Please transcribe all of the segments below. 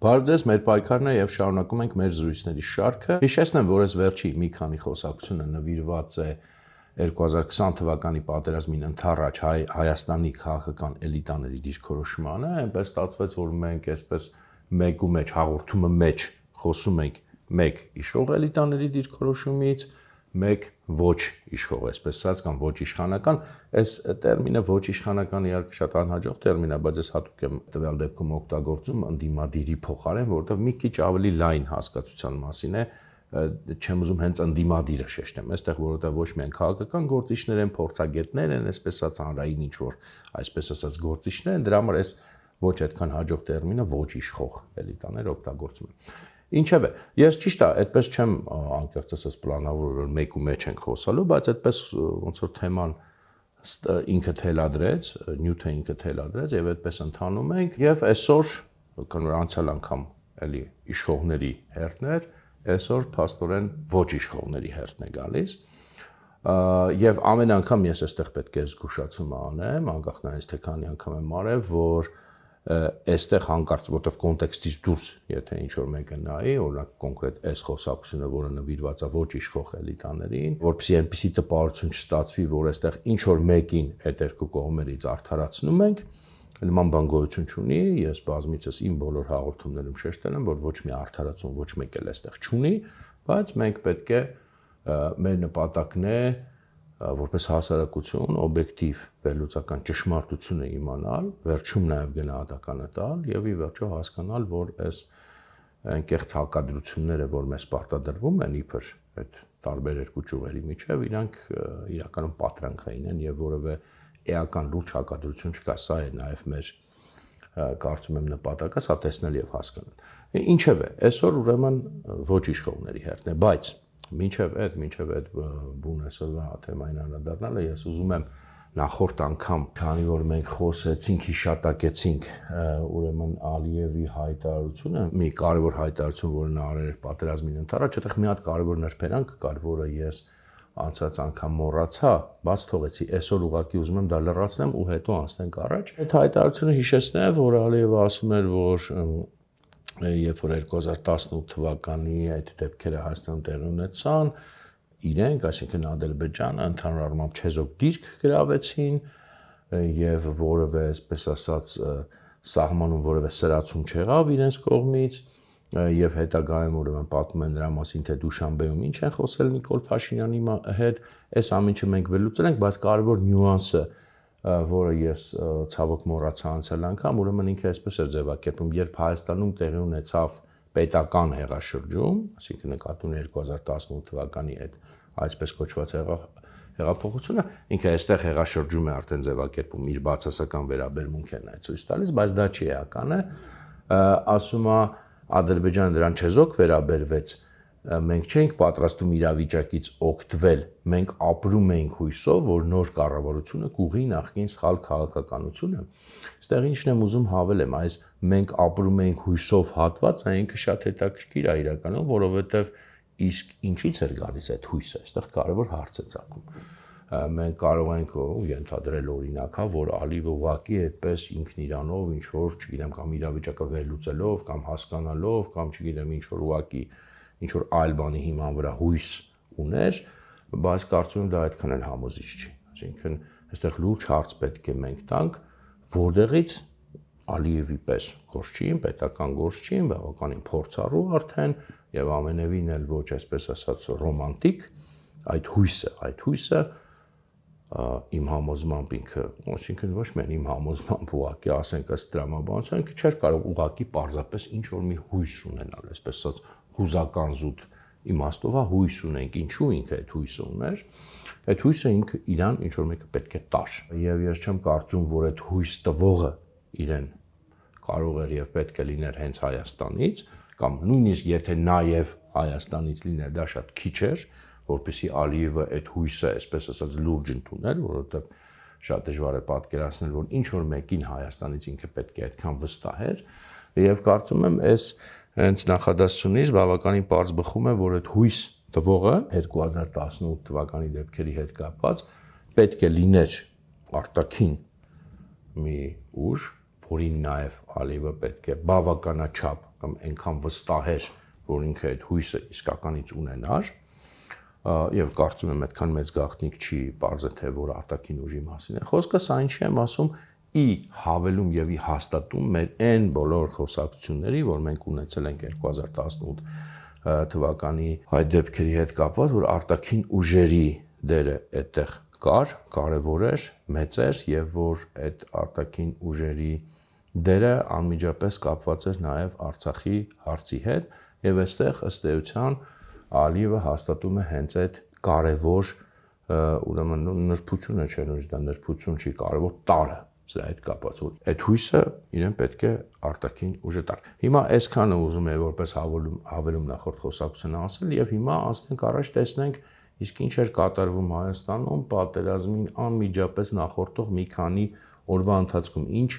Բարև ձեզ, մեր պայքարն է եւ շարունակում ենք մեր զրույցների շարքը։ Հիշեցնեմ, որ այս վերջի մի քանի խոսակցությունը նվիրված է 2020 թվականի պատերազմին ընդառաջ Հայաստանի քաղաքական էլիտաների դիրքորոշմանը, այնպես ստացվեց, որ մենք այսպես մեկ ու մեջ հաղորդումը մեջ խոսում ենք մեկ իշխող էլիտաների դիրքորոշումից, մեկ ոչ իշխող, այսպես ասած, կամ ոչ իշխանական, այս տերմինը ոչ իշխանական իհարկե շատ անհաջող տերմին է, բայց ես հատուկ եմ տվյալ դեպքում օգտագործում ընդդիմադիրի փոխարեն, որովհետև մի քիչ ավելի լայն հասկացության մասին է, չեմ ուզում հենց ընդդիմադիրը շեշտեմ, այստեղ որովհետև ոչ միայն քաղաքական գործիչներ են, փորձագետներ են, այսպես ասած հանրային ինչ որ, այսպես ասած գործիչներ են, դրա համար այս ոչ այդքան հաջող տերմինը ոչ իշխող էլիտաներ օգտագործում են։ Ինչևէ, ես ճիշտ է, այդպես չեմ անկեղծ ասած պլանավորել, որ մեկ ու մեջ ենք խոսալու, բայց այդպես ոնց որ թեման ինքը թելադրեց, նյութը ինքը թելադրեց եւ այդպես ընթանում ենք եւ այսօր կան անցյալ անգամ էլի իշխողների հերթներ, այսօր փաստորեն ոչ իշխողների հերթն է գալիս եւ ամեն անգամ ես այստեղ պետք է զգուշացում անեմ, անկախ նրանից թե քանի անգամ եմ արել, որ այստեղ հանկարծ որտեվ կոնտեքստից դուրս, եթե ինչ որ մեկը նայի, օրինակ կոնկրետ այս խոսակցությունը, որը նվիրված է ոչ իշխող էլիտաներին, որպեսզի այնպիսի տպավորություն չստացվի, որ այստեղ ինչ որ մեկին այդ երկու կողմերից արդարացնում ենք, նման բան գոյություն չունի, ես բազմիցս իմ բոլոր հաղորդումներում շեշտել եմ, որ ոչ մի արդարացում ոչ մեկ էլ այստեղ չունի, բայց մենք պետք է մեր նպատակն է որպես հասարակություն օբյեկտիվ վերլուծական ճշմարտությունը իմանալ, վերջում նաև գնահատականը տալ եւ ի վերջո հասկանալ, որ այս անկեղծ հակադրությունները, որ մեզ պարտադրվում են իբր այդ տարբեր երկու ճյուղերի միջև, իրանք իրականում պատրանքային են եւ որևէ էական լուրջ հակադրություն չկա, սա է նաև մեր կարծում եմ նպատակը, սա տեսնել եւ հասկանալ։ Ինչևէ, այսօր ուրեմն ոչ իշխողների հերթն է, բայց Մինչև այդ բուն այսօրվա թեմային անդրադառնալը ես ուզում եմ նախորդ անգամ, քանի որ մենք խոսեցինք, հիշատակեցինք ուրեմն Ալիևի հայտարարությունը, մի կարևոր հայտարարություն, որը նա արել էր պատերազմին ընդառաջ, այդտեղ մի հատ կարևոր նրբերանգ կար, որը ես անցած անգամ մոռացա, բաց թողեցի, այսօր ուղղակի ուզում եմ դա լրացնեմ ու հետո անցնենք առաջ։ Այդ հայտարարությունը հիշեցնեմ, որ Ալիևը ասում էր, որ երբ որ 2018 թվականի այդ դեպքերը Հայաստանում տեղի ունեցան, իրենք, այսինքն Ադրբեջանը ընդհանուր առմամբ չեզոք դիրք գրավեցին եւ որևէ, այսպես ասած, սահմանում որևէ սրացում չեղավ իրենց կողմից եւ հետագայում ուրեմն պատմում են դրա մասին, թե Դուշանբեում ինչ են խոսել Նիկոլ Փաշինյանի հետ, այս ամեն ինչը մենք վերլուծել ենք, բայց կարևոր նյուանսը որը ես ցավոք մոռացա անցյալ անգամ, ուրեմն ինքը այսպես էր ձևակերպում, երբ Հայաստանում տեղի ունեցավ պետական հեղաշրջում, այսինքն նկատի ունի 2018 թվականի այդ այսպես կոչված հեղափոխությունը, ինքը այստեղ հեղաշրջում է արդեն ձևակերպում, իր բացասական վերաբերմունքն է ցույց տալիս, բայց դա չի էական է, ասում է Ադրբեջանը դրան չեզոք վերաբերվեց, մենք չենք պատրաստում իրավիճակից օգտվել, մենք ապրում ենք հույսով, որ նոր կառավարությունը կուղղի նախկին սխալ քաղաքականությունը։ Այստեղ ինչն եմ ուզում հավելեմ, այս մենք ապրում ենք հույսով հատվածը ինքը շատ հետաքրքիր է իրականում, որովհետև իսկ ինչից էր գալիս այդ հույսը, այստեղ կարևոր հարց է ծագում։ Մենք կարող ենք ենթադրել օրինակ, որ Ալիևը ուղղակի այդպես ինքն իրանով ինչ որ, չգիտեմ, կամ իրավիճակը վերլուծելով, կամ հասկանալով, կամ չգիտեմ, ինչ որ ուղղակի ինչ որ այլ բանի հիման վրա հույս ուներ, բայց կարծում եմ դա այդքան էլ համոզիչ չի։ Այսինքն, այստեղ լուրջ հարց պետք է մենք տանք, որտեղից Ալիևի պես գործչին, պետական գործչին, բավականին փորձառու արդեն եւ ամենևին էլ ոչ այսպես ասած ռոմանտիկ այդ հույսը իմ համոզմամբ ինքը, այսինքն ոչ միայն իմ համոզմամբ ուղղակի ասենք ըստ դրամաբանության, ինքը չէր կարող ուղղակի պարզապես ինչ որ մի հույս ունենալ, այսպես ասած հուզական զուտ իմաստով հույս ունենք, ինչու ինքը այդ հույսը ուներ, այդ հույսը ինքը իրան ինչ որ մեկը պետք է տար։ Եվ ես չեմ կարծում, որ այդ հույս տվողը իրեն կարող էր եւ պետք է լիներ հենց Հայաստանից, կամ նույնիսկ եթե նաեւ Հայաստանից լիներ, դա շատ քիչ էր, որպեսզի Ալիևը այդ հույսը, այսպես ասած, լուրջ ընդուներ, որովհետեւ շատ դժվար է պատկերացնել, որ ինչ որ մեկին Հայաստանից ինքը պետք է այդքան վստահեր, եւ կարծում եմ այս հենց նախադասությունից բավականին պարզ բխում է, որ այդ հույս տվողը 2018 թվականի դեպքերի հետ կապված պետք է լիներ արտաքին մի ուժ, որին նաև Ալիևը պետք է բավականաչափ կամ այնքան վստահ էր, որ ինքը այդ հույսը իսկականից ունենար, եւ կարծում եմ այդքան մեծ գաղտնիք չի բարձր թե որ արտաքին ուժի մասին է խոսքը, սա ինչ եմ ասում ի հավելում եւ ի հաստատում մեր այն բոլոր խոսակցությունների, որ մենք ունեցել ենք 2018 թվականի այդ դեպքերի հետ կապված, որ արտաքին ուժերի դերը այդտեղ կար, կարևոր էր, մեծ էր եւ որ այդ արտաքին ուժերի դերը անմիջապես կապված էր նաեւ Արցախի հարցի հետ եւ այստեղ ըստ էության Ալիևը հաստատում է հենց այդ կարևոր ուրեմն նրբությունը չէ, նույնիսկ դա նրբություն չի, կարևոր տարը սա այդ կապված որ այդ հույսը իրեն պետք է արտաքին ուժը տար։ Հիմա այսքանը ուզում եմ որպես հավելում նախորդ խոսակցությունը ասել եւ հիմա անցնենք առաջ տեսնենք իսկ ինչ էր կատարվում Հայաստանում պատերազմին անմիջապես նախորդող մի քանի օրվա ընթացքում ինչ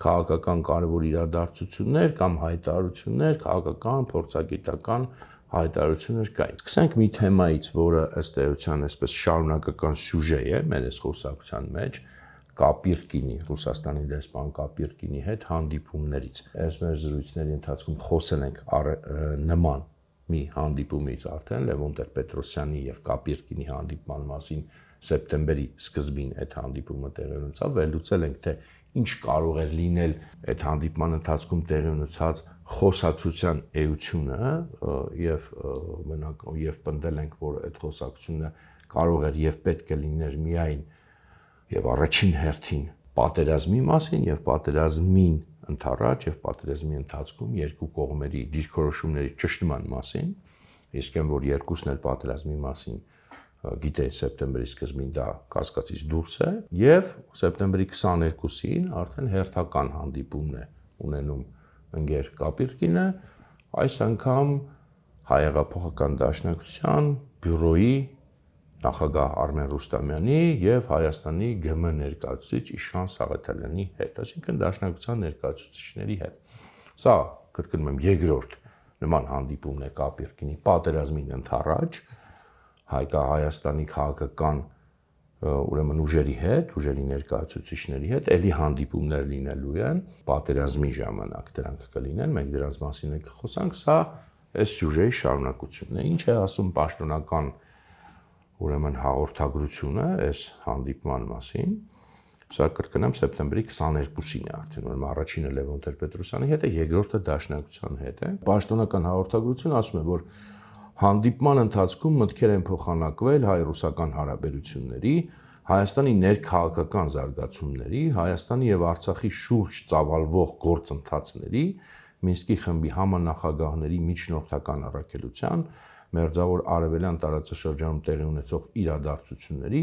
քաղաքական կարևոր իրադարձություններ կամ հայտարարություններ, քաղաքական, փորձագիտական հայտարարություններ կային։ Սկսենք մի թեմայից, որը ըստ էության այսպես շարունակական սյուժե է մեր այս խոսակցության մեջ, Կապիրկինի, Ռուսաստանի դեսպան Կապիրկինի հետ հանդիպումներից։ Այս մեր զրույցների ընթացքում խոսել ենք նման մի հանդիպումից արդեն Լևոն Տեր-Պետրոսյանի եւ Կապիրկինի հանդիպման մասին սեպտեմբերի սկզբին այդ հանդիպումը տեղի ունեցավ, վերլուծել ենք թե ինչ կարող էր լինել այդ հանդիպման ընթացքում տեղի ունեցած խոսակցության էությունը եւ պնդել ենք, որ այդ խոսակցությունը կարող էր եւ պետք է լիներ միայն եւ առաջին հերթին պատերազմի մասին եւ պատերազմին ընթառաջ եւ պատերազմի ընթացքում երկու կողմերի դիրքորոշումների ճշտման մասին, իսկ այն որ երկուսն էլ պատերազմի մասին գիտեն սեպտեմբերի սկզբին դա կասկածից դուրս է եւ սեպտեմբերի 22-ին արդեն հերթական հանդիպումն է ունենում ընկեր Կապիրկինը, այս անգամ Հայ-Հեղափոխական Դաշնակցության բյուրոյի նախագահ Արմեն Ռուստամյանի եւ Հայաստանի ԳՄ ներկայացուցիչ Իշխան Սաղաթելյանի հետ, այսինքն Դաշնակցության ներկայացուցիչների հետ։ Սա կրկնում եմ երկրորդ նման հանդիպումն է Կապիրկինի պատերազմին ընթառաջ Հայաստանի քաղաքական ուրեմն ուժերի հետ, ուժերի ներկայացուցիչների հետ, ելի հանդիպումներ լինելու են պատերազմի ժամանակ դրանք կլինեն, մենք դրանց մասին ենք խոսանք, սա այս սյուժեի շարունակությունն է։ Ինչ է ասում պաշտոնական ուրեմն հաղորդագրությունը այս հանդիպման մասին, սա կրկնեմ սեպտեմբերի 22-ին է արդեն, ուրեմն առաջինը Լևոն Տեր-Պետրոսյանի հետ է, երկրորդը Դաշնակցության հետ է։ Պաշտոնական հաղորդագրությունը ասում է, որ հանդիպման ընթացքում մտքեր են փոխանակվել հայ-ռուսական հարաբերությունների, Հայաստանի ներքաղաքական զարգացումների, Հայաստանի եւ Արցախի շուրջ ծավալվող գործընթացների, Մինսկի խմբի համանախագահների միջնորդական առաքելության, Մերձավոր Արևելյան տարածաշրջանում տեղի ունեցող իրադարձությունների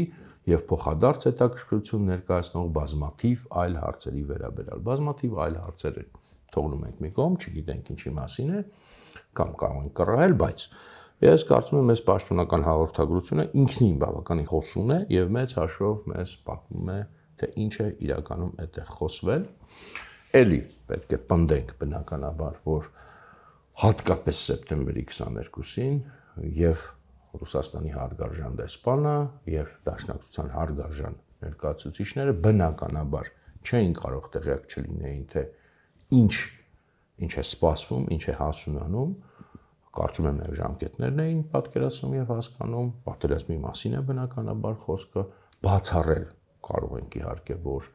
եւ փոխադարձ հետաքրքրություն ներկայացնող բազմաթիվ այլ հարցերի վերաբերյալ։ Բազմաթիվ այլ հարցեր են թողնում ենք մի կողմ, չգիտենք ինչի մասին է, կամ կարող են կռահել, բայց ես կարծում եմ այս պաշտոնական հաղորդագրությունը ինքնին բավականին խոսուն է եւ մեծ հաշվով մեզ պատմում է թե ինչ է իրականում այդտեղ խոսվել։ Էլի պետք է պնդենք բնականաբար, որ հատկապես սեպտեմբերի 22-ին եւ Ռուսաստանի հարգարժան դեսպանը եւ Դաշնակցության հարգարժան ներկայացուցիչները բնականաբար չէին կարող տեղյակ չլինեին թե ինչ է սպասվում, ինչ է հասունանում, կարծում եմ նաև ժամկետներն էին պատկերացնում եւ հասկանում, պատերազմի մասին է բնականաբար խոսքը, բացառել կարող ենք իհարկե, որ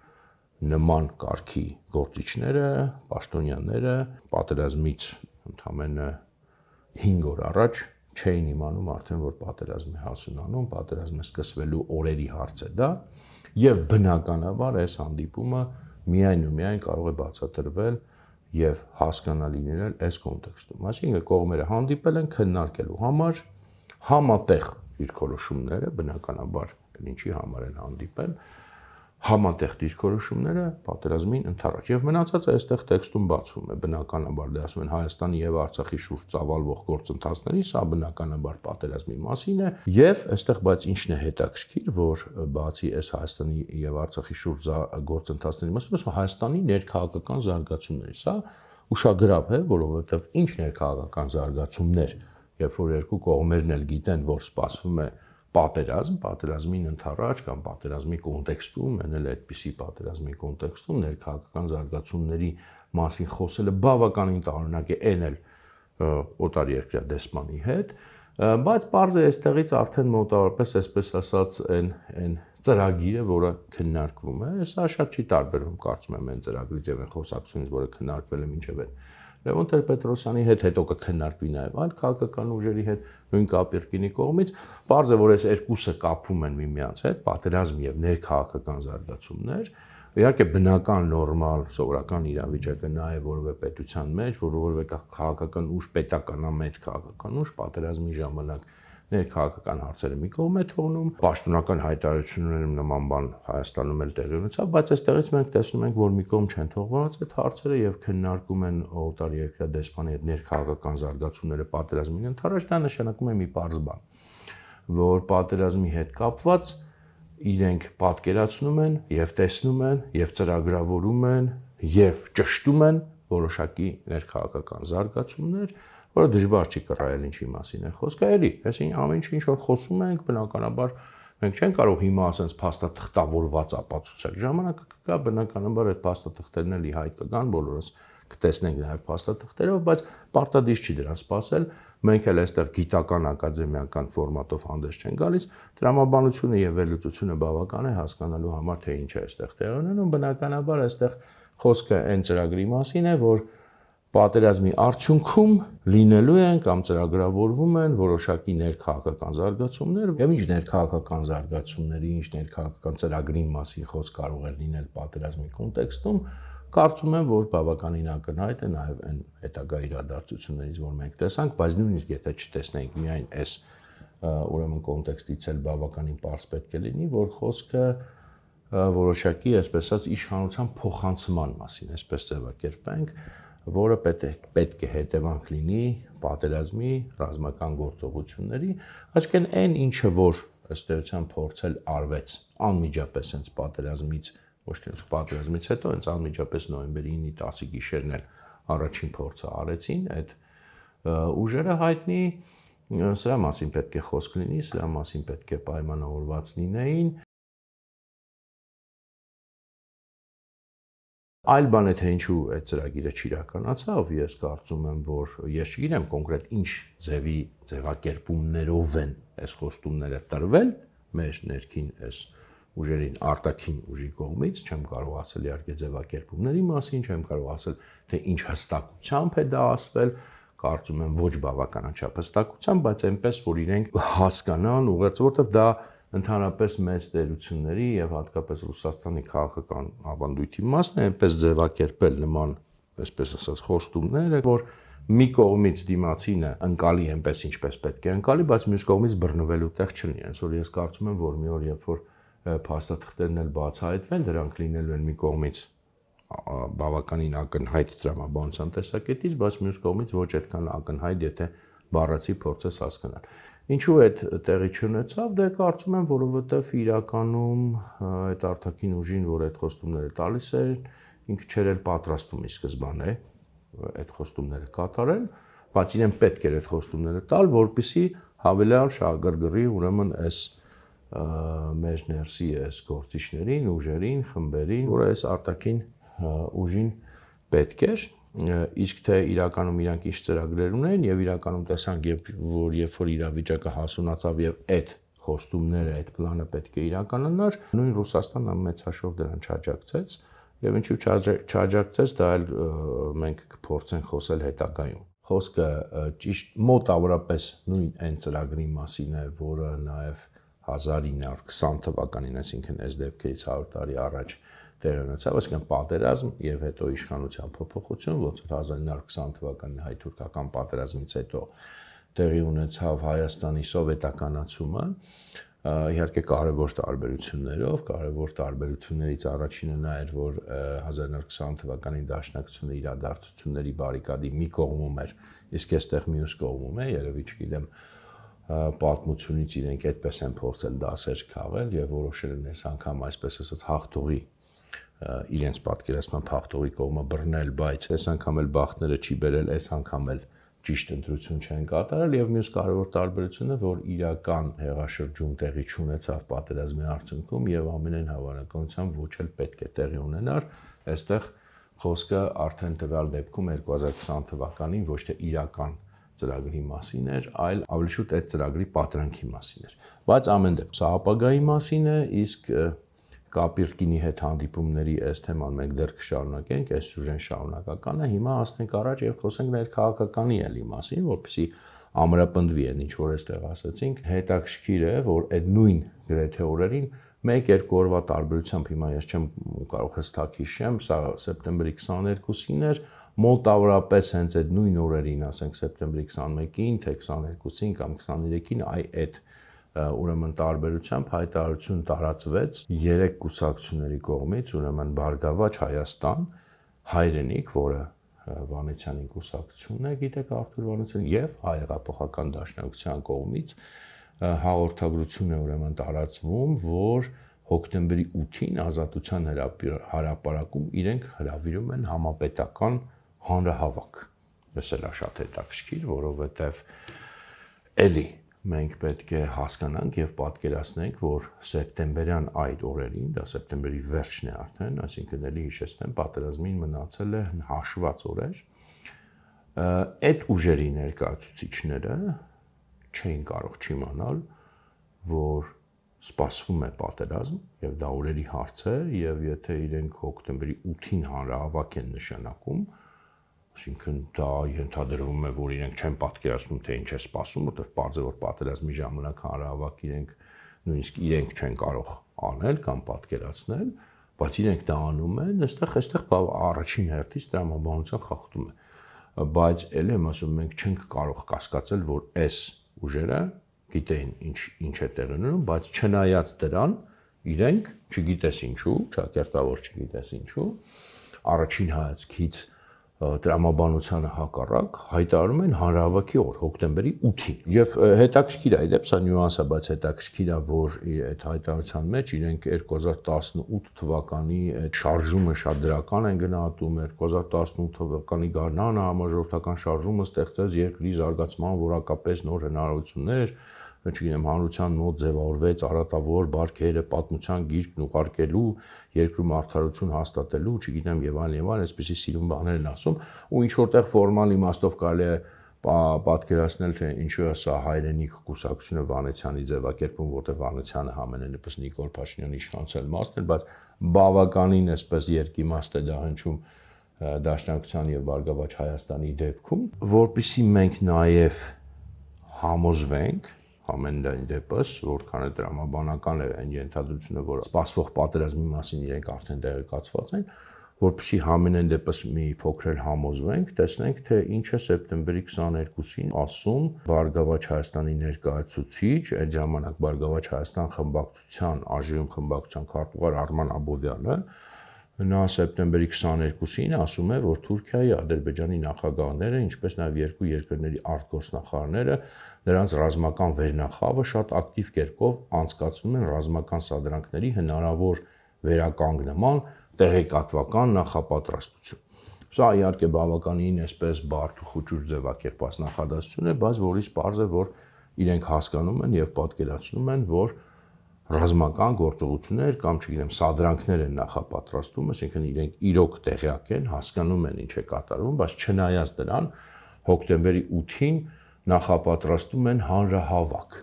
նման կարգի գործիչները, պաշտոնյաները պատերազմից ընդամենը 5 օր առաջ չէին իմանում արդեն, որ պատերազմը հասունանում, պատերազմը սկսվելու օրերի հարց է դա, եւ բնականաբար այս հանդիպումը միայն ու միայն կարող է բացատրվել եւ հասկանալի լինել այս կոնտեքստում։ Այսինքն կողմերը հանդիպել են քննարկելու համար համատեղ դիրքորոշումները, բնականաբար ինչի համար են հանդիպել, համատեղ դիրքորոշումները պատերազմին ընթառաջ եւ մնացածը այստեղ տեքստում բացվում է բնականաբար դա ասում են Հայաստանի եւ Արցախի շուրջ ծավալվող գործընթացների, սա բնականաբար պատերազմի մասին է եւ այստեղ բայց ինչն է հետաքրքիր, որ բացի այս Հայաստանի եւ Արցախի շուրջ գործընթացների մասին, Հայաստանի ներքաղաքական զարգացումների, սա ուշագրավ է, որովհետեւ ինչ ներքաղաքական զարգացումներ, երբ որ երկու կողմերն էլ գիտեն, որ սպասվում է պատերազմին ընթառաջ կամ պատերազմի կոնտեքստում, այն էլ այդպիսի պատերազմի կոնտեքստում ներքաղաքական զարգացումների մասին խոսելը բավականին տարօրինակ է, այն էլ օտարերկրյա դեսպանի հետ, բայց պարզ է այստեղից արդեն մոտավորապես, այսպես ասած, այն ծրագիրը, որը քննարկվում է, սա շատ չի տարբերվում, կարծում եմ, այն ծրագրից եւ այն խոսակցությունից, որը քննարկվել է մինչեւ այդ Լևոն Տեր-Պետրոսյանի հետ, հետո կքննարկվի նաև այլ քաղաքական ուժերի հետ, նույն Կապիրկինի կողմից, պարզ է, որ այս երկուսը կապվում են միմյանց հետ, պատերազմ եւ ներքաղաքական զարգացումներ, իհարկե բնական, նորմալ, սովորական իրավիճակը նա է որևէ պետության մեջ, որևէ քաղաքական ուժ, պետականամետ քաղաքական ուժ պատերազմի ժամանակ ներքաղաքական հարցերը մի կողմ է թողնում, պաշտոնական հայտարարություններում նման բան Հայաստանում էլ տեղի ունեցավ, բայց այստեղից մենք տեսնում ենք, որ մի կողմ չեն թողված այդ հարցերը եւ քննարկում են օտարերկրյա դեսպանի հետ ներքաղաքական զարգացումները պատերազմին ընթառաջ, դա նշանակում է մի պարզ բան, որ պատերազմի հետ կապված իրենք պատկերացնում են եւ տեսնում են եւ ծրագրավորում են եւ ճշտում են որոշակի ներքաղաքական զարգացումներ, որը դժվար չի կռահել ինչի մասին է խոսքը, էլի, այսինքն ամեն ինչ որ խոսում ենք, բնականաբար մենք չենք կարող հիմա ասենց փաստաթղթավորված ապացուցել։ Ժամանակը կգա, բնականաբար այդ փաստաթղթերն էլի հայտ կգան, բոլորս կտեսնենք նաև փաստաթղթերով, բայց պարտադիր չի դրան սпасել։ Մենք էլ այստեղ գիտական ակադեմիական ֆորմատով հանդես չեն գալիս, տրամաբանությունը եւ վերլուծությունը բավական է հասկանալու համար, թե ինչ է այստեղ տեղի ունենում, բնականաբար այստեղ խոսքը այն ծրագրի մասին է, որ պատերազմի արդյունքում լինելու են կամ ծրագրավորվում են որոշակի ներքաղաքական զարգացումներ եւ ինչ ներքաղաքական զարգացումների, ինչ ներքաղաքական ծրագրի մասին խոսք կարող է լինել պատերազմի կոնտեքստում, կարծում եմ, որ բավականին ակնհայտ է նաեւ այն հետագա իրադարձություններից, որ մենք տեսանք, բայց նույնիսկ եթե չտեսնենք միայն այս ուրեմն կոնտեքստից էլ բավականին պարզ պետք է լինի, որ խոսքը որոշակի, այսպես ասած, իշխանության փոխանցման մասին, այսպես ձևակերպենք, որը պետք է հետևանք լինի պատերազմի ռազմական գործողությունների, այսինքն այն ինչը որ ըստ էության փորձել արվեց անմիջապես հենց պատերազմից, ոչ թե պատերազմից հետո, հենց անմիջապես նոյեմբերի 9-ի 10-ի գիշերն էլ առաջին փորձը արեցին, այդ ուժերը հայտնի, սրա մասին պետք է խոսք լինի, սրա մասին պետք է պայմանավորված լինեին։ Այլ բան է թե ինչու այդ ծրագիրը չիրականացավ, ես կարծում եմ, որ ես չգիտեմ կոնկրետ ինչ ձևի ձևակերպումներով են այս խոստումները տրվել մեր ներքին այս ուժերին արտաքին ուժի կողմից, չեմ կարող ասել իհարկե ձևակերպումների մասին, չեմ կարող ասել թե ինչ հստակությամբ է դա ասվել, կարծում եմ ոչ բավականաչափ հստակությամբ, բայց այնպես որ իրենք հասկանան ուղղակի, որովհետև դա ընդհանրապես մեծ տերությունների եւ հատկապես Ռուսաստանի քաղաքական ավանդույթի մասն է այնպես ձևակերպել նման, այսպես ասած, խոստումները, որ մի կողմից դիմացինը ընկալի այնպես ինչպես պետք է ընկալի, բայց մյուս կողմից բռնվելու տեղ չլինի, այնպես որ ես կարծում եմ, որ մի օր երբ որ փաստաթղթերն էլ բացահայտվեն, դրանք լինելու են մի կողմից բավականին ակնհայտ տրամաբանության տեսակետից, բայց մյուս կողմից ոչ այդքան ակնհայտ, եթե բառացի փորձես հասկանալ։ Ինչու այդ տեղի չունեցավ, դե կարծում եմ, որովհետև իրականում այդ արտաքին ուժին, որ այդ խոստումները տալիս է, ինքը չէր էլ պատրաստում ի սկզբանե այդ խոստումները կատարել, բայց իրեն պետք էր այդ խոստումները տալ, որպեսզի հավելյալ շահագրգռի ուրեմն այս մեր ներսի այս գործիչներին, ուժերին, խմբերին, որ այս արտաքին ուժին պետք էր, իսկ թե իրականում իրանք ինչ ծրագրեր ունեն եւ իրականում տեսանք, որ երբ որ իրավիճակը հասունացավ եւ այդ խոստումները, այդ պլանը պետք է իրականանար, նույն Ռուսաստանը մեծ հաշվով դրան չաջակցեց եւ ինչու չաջակցեց, դա էլ մենք կփորձենք խոսել հետագայում։ Խոսքը ճիշտ մոտավորապես նույն այն ծրագրի մասին է, որը նաեւ 1920 թվականին, այսինքն այս դեպքերից 100 տարի առաջ տեր ունեցավ, այսինքն պատերազմ եւ հետո իշխանության փոփոխություն, ոնց որ 1920 թվականի հայ-թուրքական պատերազմից հետո տեղի ունեցավ Հայաստանի սովետականացումը, իհարկե կարևոր տարբերություններով, կարևոր տարբերություններից առաջինը նա էր, որ 1920 թվականի դաշնակցությունը իրադարձությունների բարիկադի մի կողմում էր, իսկ այստեղ մյուս կողմում է, երևի չգիտեմ պատմությունից իրենք այդպես են փորձել դասեր քաղել եւ որոշել են այս անգամ այսպես ասած հաղթողի իրենց պատկերացման հաղթողի կողմը բռնել, բայց այս անգամ էլ բախտները չի բերել, այս անգամ էլ ճիշտ ընտրություն չեն կատարել եւ մյուս կարևոր տարբերությունը, որ իրական հեղաշրջում տեղի չունեցավ պատերազմի արդյունքում եւ ամենայն հավանականությամբ ոչ էլ պետք է տեղի ունենար, այստեղ խոսքը արդեն տվյալ դեպքում 2020 թվականին ոչ թե իրական ծրագրի մասին էր, այլ ավելի շուտ այդ ծրագրի պատրանքի մասին էր։ Բայց ամեն դեպքում սա ապագայի մասին է, իսկ Կապիրկինի հետ հանդիպումների այս թեման մենք դեռ կշարունակենք, այս սյուժեն շարունակական է, հիմա հասնենք առաջ եւ խոսենք ներքաղաքականի էլի մասին, որպեսզի ամրապնդվի այն ինչ որ այստեղ ասացինք, հետաքրքիր է, որ այդ նույն գրեթե օրերին 1-2 օրվա տարբերությամբ հիմա ես չեմ կարող հստակ հիշեմ, սա սեպտեմբերի 22-ին էր, մոտավորապես հենց այդ նույն օրերին, ասենք սեպտեմբերի 21-ին, թե 22-ին կամ 23-ին, այդ ուրեմն տարբերությամբ հայտարարություն տարածվեց 3 կուսակցությունների կողմից, ուրեմն Բարգավաճ Հայաստան, Հայրենիք, որը Վանեցյանի կուսակցությունն է, գիտեք Արթուր Վանեցյանը, եւ Հայեղափոխական դաշնակցության կողմից հաղորդագրություն է ուրեմն տարածվում, որ հոկտեմբերի 8-ին Ազատության հրապարակում իրենք հրավիրում են համապետական հանրահավաք։ This էլ է շատ հետաքրքիր, որովհետեւ էլի մենք պետք է հասկանանք եւ պատկերացնենք, որ սեպտեմբերյան այդ օրերին, դա սեպտեմբերի վերջն է արդեն, այսինքն էլի հիշեցնեմ, պատերազմին մնացել է հաշված օրեր, այդ ուժերի ներկայացուցիչները չէին կարող չիմանալ, որ սպասվում է պատերազմ եւ դա օրերի հարց է եւ եթե իրենք հոկտեմբերի 8-ին հանրահավաք են նշանակում, այսինքն դա ենթադրվում է, որ իրենք չեն պատկերացնում, թե ինչ է սպասում, որտեղ պարզ է, որ պատերազմի ժամանակ հանրահավաք իրենք նույնիսկ իրենք չեն կարող անել կամ պատկերացնել, բայց իրենք դա անում են, այստեղ առաջին հերթից տրամաբանության խախտում է։ Բայց էլ եմ ասում, մենք չենք կարող կասկածել, որ այս ուժերը գիտեին ինչ է տեղի ունենում, բայց չնայած դրան իրենք չգիտես ինչու, ճակերտավոր չգիտես ինչու, առաջին հայացքից տրամաբանությանը հակառակ հայտարարում են հանրահավաքի օր, հոկտեմբերի 8-ին։ Եվ հետաքրքիր է, այդպես սա նյուանս է, բայց հետաքրքիր է, որ այդ հայտարարության մեջ իրենք 2018 թվականի այդ շարժումը շատ դրական են գնահատում, 2018 թվականի գարնանը համաժողովրդական շարժումը ստեղծեց երկրի զարգացման որակապես նոր հնարավորություններ, չգիտեմ, հանրության մոտ ձևավորվեց արատավոր բարքերը, պատմության գիրքն ուղարկելու, երկրում արդարություն հաստատելու, չգիտեմ, եւ այլն, այսպեսի սիրուն բաներ են ասում, ու ինչ որտեղ ֆորմալ իմաստով կարելի է պատկերացնել, թե ինչու է սա Հայրենիք կուսակցությունը Վանեցյանի ձևակերպում, որտեղ Վանեցյանը համենայնիվս Նիկոլ Փաշինյանի իշխանության մասն էր, բայց բավականին այսպես երկիմաստ է դա հնչում Դաշնակցության եւ Բարգավաճ Հայաստանի դեպքում, որpիսի մենք նաեւ համոզվենք ամեն դեպս, որքան է տրամաբանական է այն ենթադրությունը, որ սպասվող պատերազմի մասին իրենք արդեն տեղեկացված են, որպեսզի համենայն դեպս մի փոքր համոզվենք, տեսնենք, թե ինչ է սեպտեմբերի 22-ին ասում Բարգավաճ Հայաստանի ներկայացուցիչ, այդ ժամանակ Բարգավաճ Հայաստան խմբակցության, ԱԺ խմբակցության քարտուղար Արման Աբովյանը, նա սեպտեմբերի 22-ին ասում է, որ Թուրքիայի, Ադրբեջանի նախագահները, ինչպես նաև երկու երկրների արտգործնախարարները, նրանց ռազմական վերնախավը շատ ակտիվ կերպով անցկացնում են ռազմական սադրանքների հնարավոր վերականգնման տեղեկատվական նախապատրաստություն։ Սա իհարկե բավականին այսպես բարդ ու խուճուր ձևակերպված նախադասություն է, բայց որից պարզ է, որ իրենք հասկանում են եւ պատկերացնում են, որ ռազմական գործողություններ կամ չգիտեմ սադրանքներ են նախապատրաստում, այսինքն իրենք իրոք տեղյակ են, հասկանում են ինչ է կատարվում, բայց չնայած դրան հոկտեմբերի 8-ին նախապատրաստում են հանրահավաք։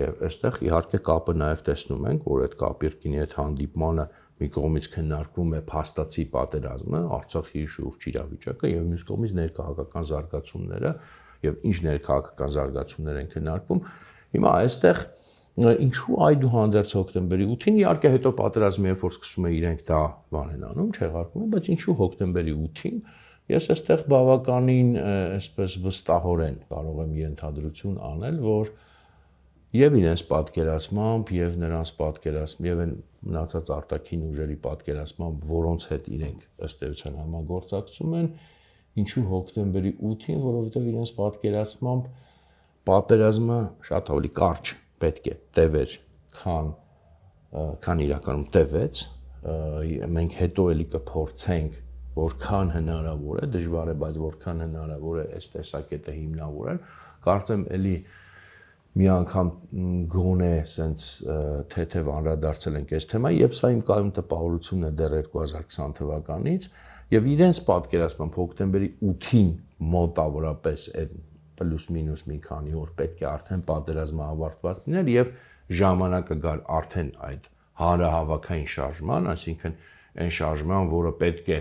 Եվ այստեղ իհարկե կապը նաև տեսնում ենք, որ այդ Կապիրկինի հետ հանդիպմանը մի կողմից քննարկվում է փաստացի պատերազմը, Արցախի շուրջ իրավիճակը եւ մյուս կողմից ներքաղաքական զարգացումները եւ ինչ ներքաղաքական զարգացումներ են քննարկվում։ Հիմա այստեղ ինչու այդուհանդերձ հոկտեմբերի 8-ին իհարկե հետո պատերազմի երբ որ սկսում է իրենք դա բան են անում, չեղարկում են, բայց ինչու հոկտեմբերի 8-ին ես այստեղ բավականին այսպես վստահորեն կարող եմ ենթադրություն անել, որ եւ իրենց պատկերացմամբ եւ նրանց պատկերացմամբ եւ այն մնացած արտաքին ուժերի պատկերացմամբ, որոնց հետ իրենք ըստ էության համագործակցում են, ինչու հոկտեմբերի 8-ին, որովհետեւ իրենց պատկերացմամբ պատերազմը շատ ավելի կարճ պետք է տևեր, քան իրականում տևեց, մենք հետո էլի կփորձենք որքան հնարավոր է, դժվար է, բայց որքան հնարավոր է այս տեսակետը հիմնավորել, կարծեմ էլի մի անգամ գոնե սենց թեթև անդրադարձել ենք այս թեմայի եւ սա իմ կայուն տպավորությունն է դեռ 2020 թվականից եւ իրենց պատկերացմամբ հոկտեմբերի 8-ին մոտավորապես այդ պլյուս մինուս մի քանի օր պետք է արդեն պատերազմը ավարտված լիներ եւ ժամանակը գար արդեն այդ հանրահավաքային շարժման, այսինքն այն շարժման, որը պետք է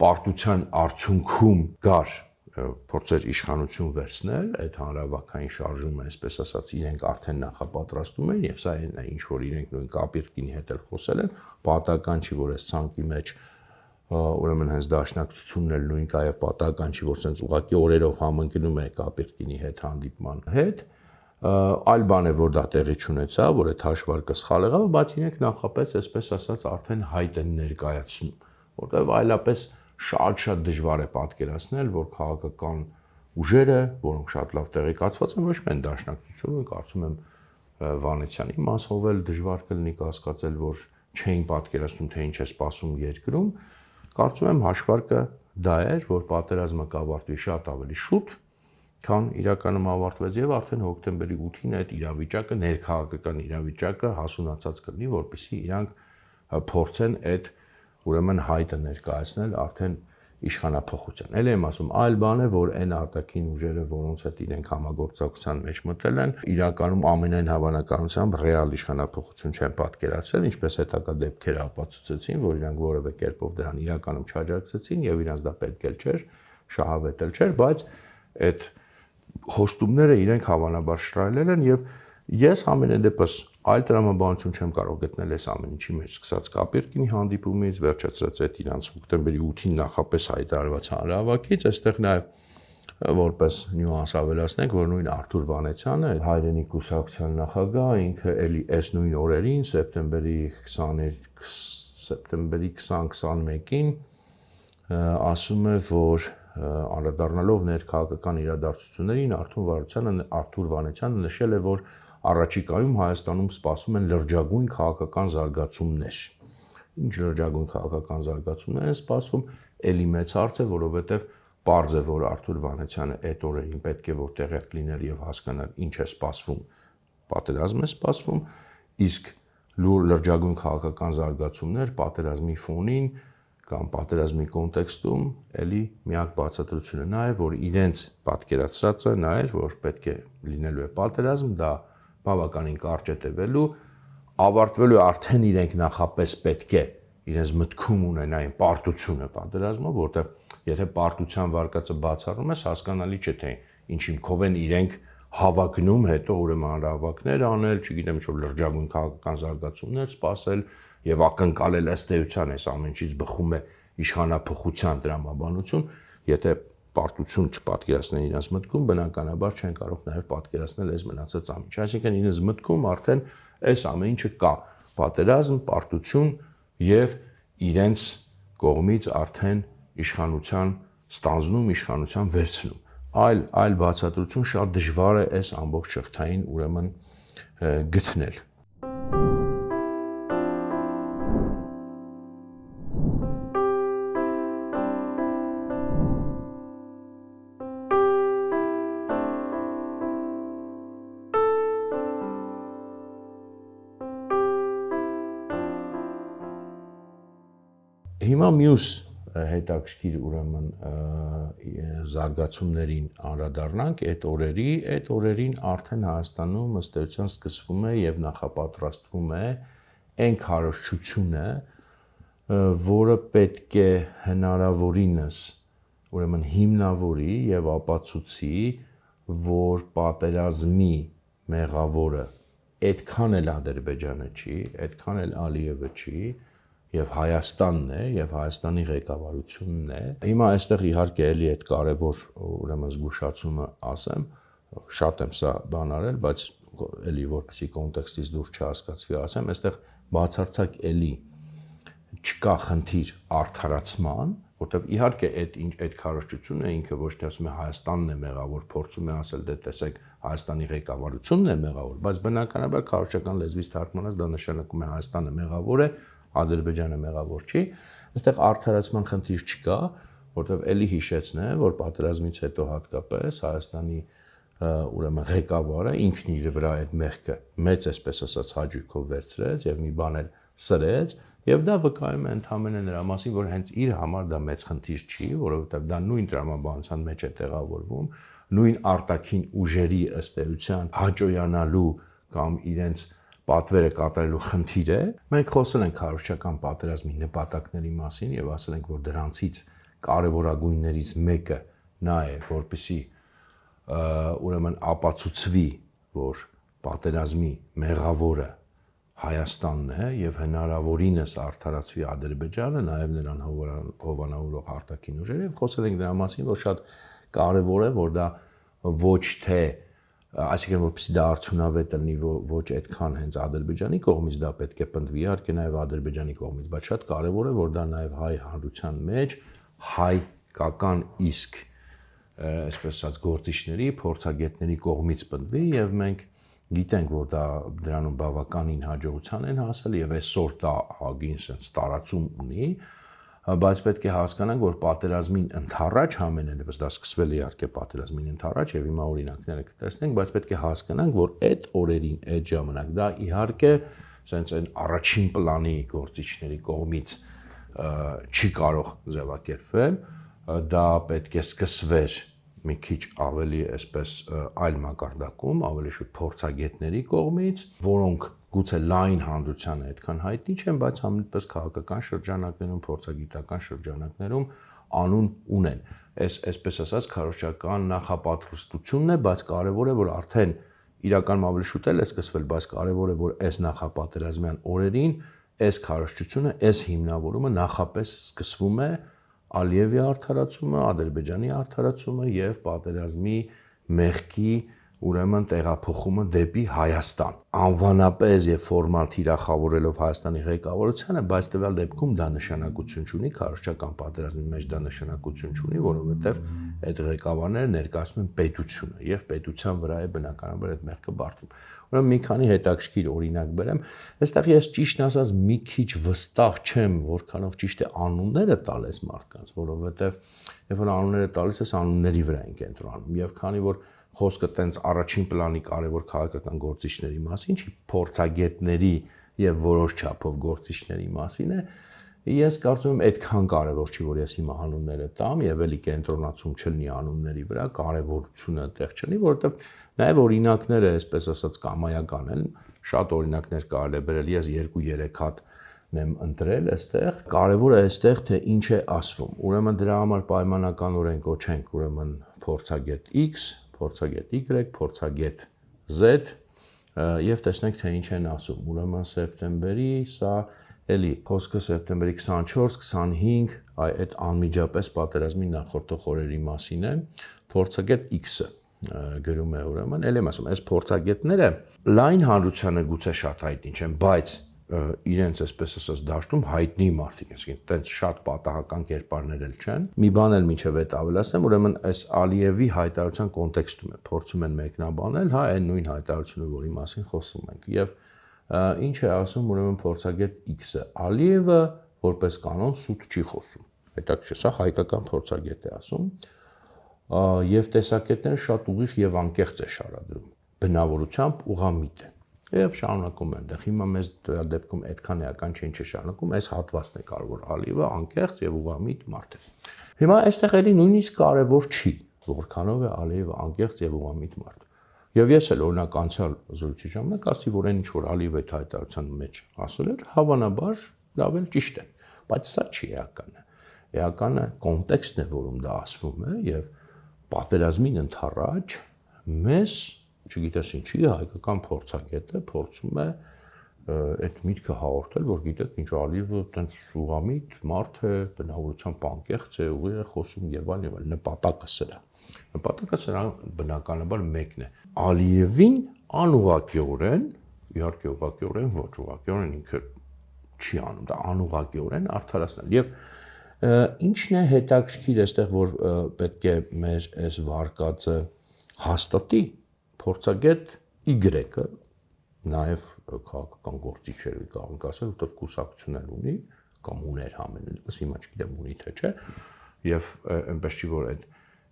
պարտության արդյունքում գար փորձեր իշխանություն վերցնել, այդ հանրահավաքային շարժումը, այսպես ասած, իրենք արդեն նախապատրաստում են եւ սա այն ինչ որ իրենք նույն Կապիրկինի հետ էլ խոսել են, պատահական չի որ այս ցանկի մեջ ուրեմն հենց դաշնակցությունն էլ նույն կա եւ պատահական չի որ sense ուղակի օրերով համընկնում է Կապիրկինի հետ հանդիպման հետ, այլ բան է որ դա տեղի չունեցավ, որ այդ հաշվարկը սխալ եղավ, բայց իրենք նախապես այսպես ասած արդեն հայտ են ներկայացնում, որտեղ այլապես շատ դժվար է պատկերացնել, որ քաղաքական ուժերը, որոնք շատ լավ տեղեկացված են, ոչ միայն դաշնակցությունը, կարծում եմ Վանեցյանի մասով էլ դժվար կլինի կասկածել, որ չէին պատկերացնում, թե ինչ է սպասում երկրում, կարծում եմ հաշվարկը դա էր, որ պատերազմը կավարտվի շատ ավելի շուտ, քան իրականում ավարտվեց եւ արդեն հոկտեմբերի 8-ին այդ իրավիճակը, ներքաղաքական իրավիճակը հասունացած կլինի, որպեսզի իրանք փորձեն այդ ուրեմն հայտը ներկայացնել արդեն իշխանափոխության։ Էլ եմ ասում, այլ բան է, որ այն արտաքին ուժերը, որոնց հետ իրենք համագործակցության մեջ մտել են, իրականում ամենայն հավանականությամբ ռեալ իշխանափոխություն չեն պատկերացրել, ինչպես հետագա դեպքերը ապացուցեցին, որ իրանք որևէ կերպով դրան իրականում չաջակցեցին եւ իրանք դա պետք էլ չէր, շահավետ էլ չէր, բայց այդ խոստումները իրենք հավանաբար շռայլել են եւ ես ամենայն դեպս այլ տրամաբանություն չեմ կարող գտնել այս ամեն ինչի մեջ, սկսած Կապիրկինի հանդիպումից, վերջացրած այդ իրանց հոկտեմբերի 8-ին նախապես հայտարարված հանրահավաքից, այստեղ նաև որպես նյուանս ավելացնենք, որ նույն Արթուր Վանեցյանը, հայրենի կուսակցության նախագահ, ինքը էլի այս նույն օրերին, սեպտեմբերի 20-21-ին ասում է, որ անդրադառնալով ներքաղաքական իրադարձություններին Արթուր Վանեցյանը նշել է, որ առաջիկայում Հայաստանում սպասում են լրջագույն քաղաքական զարգացումներ։ Ինչ լրջագույն քաղաքական զարգացումներ են սպասվում, էլի մեծ հարց է, որովհետև պարզ է, որ Արթուր Վանեցյանը այդ օրերին պետք է որ տեղյակ լիներ եւ հասկանալ ինչ է սպասվում, պատերազմ է սպասվում, իսկ լրջագույն քաղաքական զարգացումներ պատերազմի ֆոնին կամ պատերազմի կոնտեքստում էլի միակ բացատրությունը նա է, որ իրենց պատկերացրածը նա էր, որ պետք է լինելու է պատերազմ, դա բավականին կարճ է տևելու, ավարտվելու արդեն իրենք նախապես պետք է իրենց մտքում ունեն այն պարտությունը պատերազմը, որտեղ եթե պարտության վարկածը բացառում ես, հասկանալի չէ թե ինչ հիմքով են իրենք հավակնում, հետո ուրեմն հանրահավաքներ անել, չգիտեմ ինչ որ լրջագույն քաղաքական զարգացումներ սպասել եւ ակնկալել ըստ էության այս ամեն ինչից բխում է իշխանափոխության տրամաբանություն, եթե պարտություն չպատկերացնեն իրենց մտքում, բնականաբար չեն կարող նաև պատկերացնել այս մնացած ամեն ինչ։ Այսինքն իրենց մտքում արդեն այս ամեն ինչը կա, պատերազմ, պարտություն եւ իրենց կողմից արդեն իշխանության ստանձնում, իշխանության վերցնում։ Այլ բացատրություն շատ դժվար է այս ամբողջ շղթային ուրեմն գտնել։ Հիմա մյուս հետաքրքիր ուրեմն զարգացումներին անդրադառնանք այդ օրերին արդեն Հայաստանում ըստ էության սկսվում է եւ նախապատրաստվում է այն քարոզչությունը, որը պետք է հնարավորինս ուրեմն հիմնավորի եւ ապացուցի, որ պատերազմի մեղավորը այդքան էլ Ադրբեջանը չի, այդքան էլ Ալիևը չի, եւ Հայաստանն է եւ Հայաստանի ղեկավարությունն է։ Հիմա այստեղ իհարկե էլի այդ կարևոր ուրեմն զգուշացումը ասեմ, շատ եմ սա բան արել, բայց էլի որպեսի կոնտեքստից դուրս չհասկացվի ասեմ, այստեղ բացարձակ էլի չկա խնդիր արդարացման, որտեղ իհարկե այդ քարոզչությունը ինքը ոչ թե ասում է Հայաստանն է մեղավոր, փորձում է ասել դե տեսեք Հայաստանի ղեկավարությունն է մեղավոր, բայց բնականաբար քարոզչական լեզվից թարգմանած դա նշանակում է Հայաստանը մեղավոր է, Ադրբեջանը մեղավոր չի, այստեղ արդարացման խնդիր չկա, որտեղ էլի հիշեցնեմ, որ պատերազմից հետո հատկապես Հայաստանի ուրեմն ղեկավարը ինքն իր վրա այդ մեղքը մեծ այսպես ասած հաճույքով վերցրեց եւ մի բան էլ սրեց եւ դա վկայում է ընդհանրապես նրա մասին, որ հենց իր համար դա մեծ խնդիր չի, որովհետեւ դա նույն տրամաբանության մեջ է տեղավորվում, նույն արտաքին ուժերի ըստ էության հաջողանալու կամ իրենց պատվերը կատարելու խնդիր է։ Մենք խոսել ենք քարոզչական պատերազմի նպատակների մասին եւ ասել ենք, որ դրանցից կարևորագույններից մեկը նա է, որպեսզի ուրեմն ապացուցվի, որ պատերազմի մեղավորը Հայաստանն է եւ հնարավորինս արդարացվի Ադրբեջանը, նաեւ նրան հովանավորող արտաքին ուժերը եւ խոսել ենք դրա մասին, որ շատ կարեւոր է, որ դա ոչ թե այսինքն որպեսզի դա արդյունավետ լինի ոչ այդքան հենց Ադրբեջանի կողմից դա պետք է պնդվի, իհարկե նաեւ Ադրբեջանի կողմից, բայց շատ կարեւոր է, որ դա նաեւ հայ հանրության մեջ հայկական իսկ այսպես ասած գործիչների, փորձագետների կողմից պնդվի եւ մենք գիտենք, որ դա դրանում բավականին հաջողության են հասել եւ այսօր դա ագին sense տարածում ունի, բայց պետք է հասկանանք, որ պատերազմին ընդառաջ ամենևս դա սկսվել է իհարկե պատերազմին ընդառաջ եւ հիմա օրինակները կտեսնենք, բայց պետք է հասկանանք, որ այդ օրերին, այդ ժամանակ դա իհարկե sense այն առաջին պլանի գործիչների կողմից չի կարող ձևակերպվել, դա պետք է սկսվեր մի քիչ ավելի այսպես այլ մակարդակում, ավելի շուտ փորձագետների կողմից, որոնք գուցե լայն հանրությանը այդքան հայտնի չեն, բայց համենայնպես քաղաքական շրջանակներում, փորձագիտական շրջանակներում անուն ունեն։ Այսպես ասած, քարոզչական նախապատրաստությունն է, բայց կարևոր է, որ արդեն իրականում ավելի շուտ էլ է սկսվել, բայց կարևոր է, որ այս նախապատերազմյան օրերին այս քարոզչությունը, այս հիմնավորումը նախապես սկսվում է Ալիևի արդարացումը, Ադրբեջանի արդարացումը եւ պատերազմի մեղքի ուրեմն տեղափոխումը դեպի Հայաստան։ Անվանապես եւ ֆորմալ թիրախավորելով Հայաստանի ղեկավարությանը, բայց տվյալ դեպքում դա նշանակություն չունի, քարոզչական պատերազմի մեջ դա նշանակություն չունի, որովհետեւ այդ ղեկավարները ներկայացնում են պետությունը եւ պետության վրա է բնականաբար այդ մեղքը բարդվում։ Ուրեմն մի քանի հետաքրքիր օրինակ բերեմ։ Այստեղ ես ճիշտն ասած մի քիչ վստահ չեմ, որքանով ճիշտ է անունները տալես մարդկանց, որովհետեւ երբ որ անունները տալիս ես, անունների վրա են կենտրոնանում եւ քանի որ խոսքը տենց առաջին պլանի կարևոր քաղաքական գործիչների մասին չի, փորձագետների եւ որոշ չափով գործիչների մասին է, ես կարծում եմ այդքան կարևոր չի, որ ես հիմա անունները տամ եւ էլի կենտրոնացում չլինի անունների վրա, կարևորությունը տեղ չլինի, որովհետեւ նաեւ օրինակները, այսպես ասած, կամայական են, շատ օրինակներ կարելի է բերել, ես 2-3 հատ եմ ընտրել այստեղ, կարևորը այստեղ թե ինչ է ասվում։ Ուրեմն դրա համար պայմանականորեն կոչենք ուրեմն փորձագետ X, փորձագետ Y, փորձագետ Z եւ տեսնենք թե ինչ են ասում։ Ուրեմն սեպտեմբերի, սա էլի խոսքը սեպտեմբերի 24-25 այդ անմիջապես պատերազմի նախորդող օրերի մասին է, փորձագետ X-ը գրում է ուրեմն, էլ եմ ասում, այս փորձագետները լայն հանրությանը գուցե շատ հայտնի չեն, բայց իրենց այսպես ասած դաշտում հայտնի մարդիկ, այսինքն տենց շատ պատահական կերպարներ էլ չեն։ Մի բան էլ միջև այդ ավելացնեմ, ուրեմն այս Ալիևի հայտարարության կոնտեքստում է, փորձում են մեկնաբանել, հա, այն նույն հայտարարությունը, որի մասին խոսում ենք։ Եվ ինչ է ասում ուրեմն փորձագետ X-ը, Ալիևը որպես կանոն սուտ չի խոսում։ Հետաքրքիր, սա հայկական փորձագետ է ասում, եւ տեսակետները շատ ուղիղ եւ անկեղծ է շարադրում, բնավորությամբ ուղղամիտ է։ Եվ շարունակում են դեռ հիմա մեզ դեպքում այդքան էական չէ, ինչ է շարունակում, այս հատվածն է կարևոր, Ալիևը անկեղծ եւ ուղղամիտ մարդ է։ Հիմա այստեղ էլի նույնիսկ կարևոր չի, որքանով է Ալիևը անկեղծ եւ ուղղամիտ մարդ։ Եվ ես էլ օրինակ անցյալ զրույցի ժամանակ ասի, որ այն ինչ որ Ալիևը այդ հայտարարության մեջ ասել էր, հավանաբար լավ էլ ճիշտ է, բայց սա չի էականը։ Էականը կոնտեքստն է, որում դա ասվում է եւ պատերազմին ընդառաջ մեզ չգիտես ինչի հայկական փորձագետը փորձում է այդ միտքը հաղորդել, որ գիտեք ինչ Ալիևը տենց սուղամիտ մարդ է, բնավորությամբ անկեղծ է, ուղիղ է խոսում եւ այլն, նպատակը սրա։ Նպատակը սրա բնականաբար մեկն է։ Ալիևին անուղղակիորեն, իհարկե ուղղակիորեն ոչ, ուղղակիորեն ինքը չի անում, դա անուղղակիորեն արդարացնել։ Եվ ինչն է հետաքրքիր այստեղ, որ պետք է մեր այս վարկածը հաստատի, փորձագետ Y-ը նաև քաղաքական գործիչեր կարող ասել, որտեղ կուսակցություններ ունի կամ ուներ համենայնիվս, հիմա չգիտեմ ունի թե չէ, եւ այնպես չի որ այդ